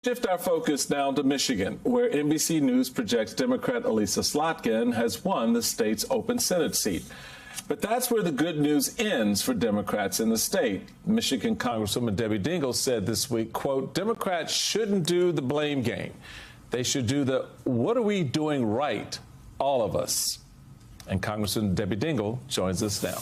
Shift our focus now to Michigan, where NBC News projects Democrat Elissa Slotkin has won the state's open Senate seat. But that's where the good news ends for Democrats in the state. Michigan Congresswoman Debbie Dingell said this week, quote, Democrats shouldn't do the blame game. They should do the what are we doing right, all of us. And Congresswoman Debbie Dingell joins us now.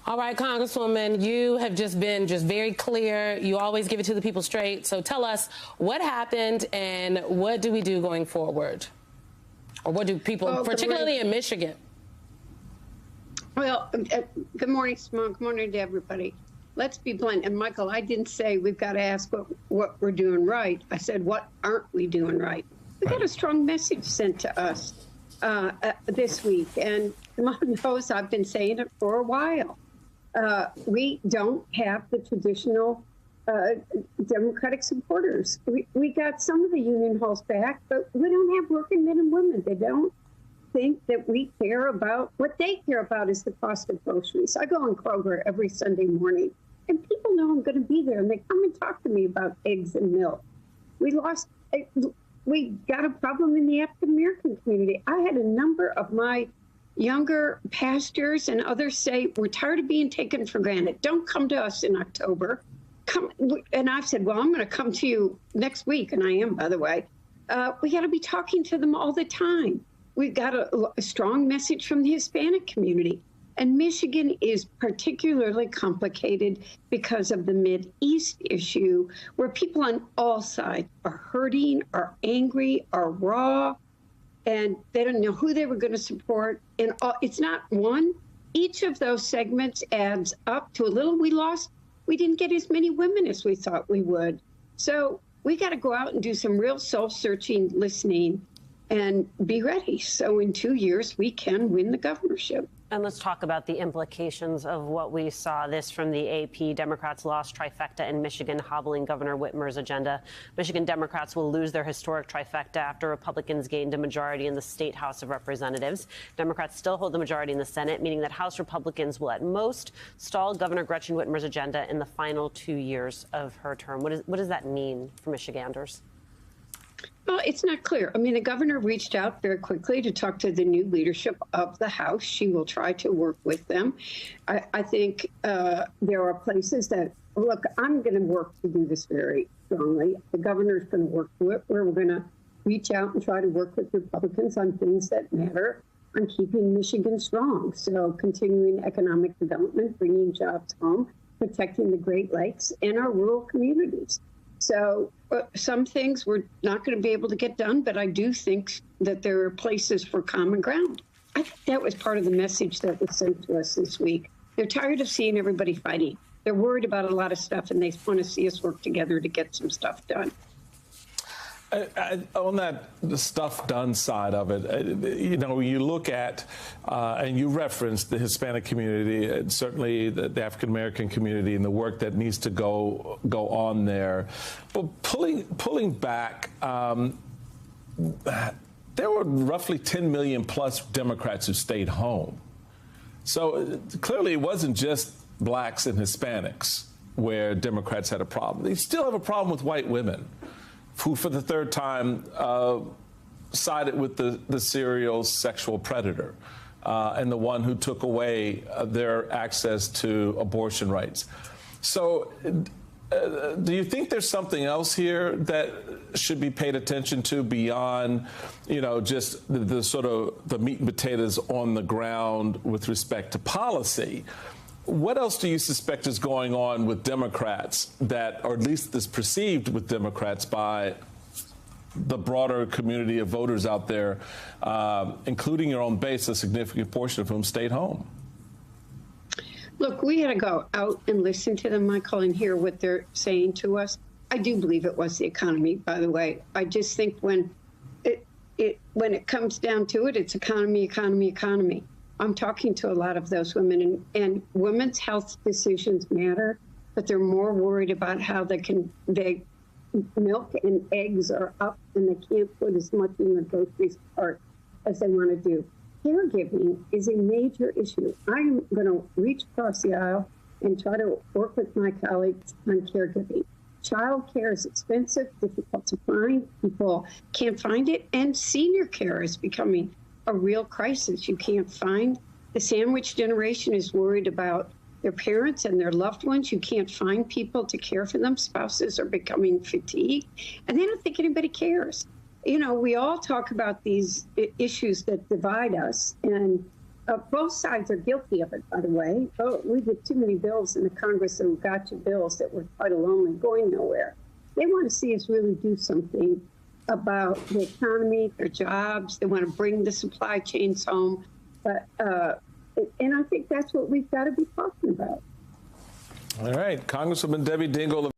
All right, Congresswoman, you have just been very clear. You always give it to the people straight. So tell us what happened and what do we do going forward? Or what do people, particularly in Michigan? Well, good morning, Simone. Good morning to everybody. Let's be blunt. And Michael, I didn't say we've got to ask what we're doing right. I said, what aren't we doing right? We got a strong message sent to us this week. And Simone knows I've been saying it for a while. We don't have the traditional Democratic supporters. We got some of the union halls back, but we don't have working men and women. They don't think that we care about what they care about is the cost of groceries. I go in Kroger every Sunday morning, and people know I'm going to be there, and they come and talk to me about eggs and milk. We got a problem in the African American community. I had a number of my younger pastors and others say, we're tired of being taken for granted. Don't come to us in October. Come. And I've said, well, I'm going to come to you next week. And I am, by the way. We got to be talking to them all the time. We've got a strong message from the Hispanic community. And Michigan is particularly complicated because of the Mideast issue, where people on all sides are hurting, are angry, are raw, and they don't know who they were going to support. And it's not one. Each of those segments adds up to a little. We didn't get as many women as we thought we would. So we got to go out and do some real soul-searching listening and be ready. So in 2 years, we can win the governorship. And let's talk about the implications of what we saw. This from the AP. Democrats lost trifecta in Michigan, hobbling Governor Whitmer's agenda. Michigan Democrats will lose their historic trifecta after Republicans gained a majority in the state House of Representatives. Democrats still hold the majority in the Senate, meaning that House Republicans will at most stall Governor Gretchen Whitmer's agenda in the final 2 years of her term. What does that mean for Michiganders? Well, it's not clear. I mean, the governor reached out very quickly to talk to the new leadership of the House. She will try to work with them. I think there are places that, look, I'm going to work to do this very strongly. The governor's going to work to it, where we're going to reach out and try to work with Republicans on things that matter, on keeping Michigan strong. So continuing economic development, bringing jobs home, protecting the Great Lakes and our rural communities. So some things we're not going to be able to get done, but I do think that there are places for common ground. I think that was part of the message that was sent to us this week. They're tired of seeing everybody fighting. They're worried about a lot of stuff, and they want to see us work together to get some stuff done. On the stuff done side of it, you know, you look at, and you referenced the Hispanic community, and certainly the African-American community and the work that needs to go on there. But pulling back, there were roughly 10 million plus Democrats who stayed home. So clearly it wasn't just blacks and Hispanics where Democrats had a problem. They still have a problem with white women, who for the third time sided with the serial sexual predator and the one who took away their access to abortion rights. So do you think there's something else here that should be paid attention to beyond, you know, just the sort of the meat and potatoes on the ground with respect to policy? What else do you suspect is going on with Democrats that, or at least is perceived with Democrats by the broader community of voters out there, including your own base, a significant portion of whom stayed home? Look, we had to go out and listen to them, Michael, and hear what they're saying to us. I do believe it was the economy, by the way. I just think when it comes down to it, it's economy, economy, economy. I'm talking to a lot of those women, and women's health decisions matter, but they're more worried about how milk and eggs are up and they can't put as much in their groceries cart as they want to do. Caregiving is a major issue. I'm going to reach across the aisle and try to work with my colleagues on caregiving. Child care is expensive, difficult to find. People can't find it. And senior care is becoming a real crisis. You can't find. The sandwich generation is worried about their parents and their loved ones. You can't find people to care for them. Spouses are becoming fatigued, and they don't think anybody cares. You know, we all talk about these issues that divide us, and both sides are guilty of it, by the way. Oh, we did too many bills in the Congress that were gotcha bills that were title only, going nowhere. They want to see us really do something about the economy, their jobs. They want to bring the supply chains home. But and I think that's what we've got to be talking about. All right, Congresswoman Debbie Dingell.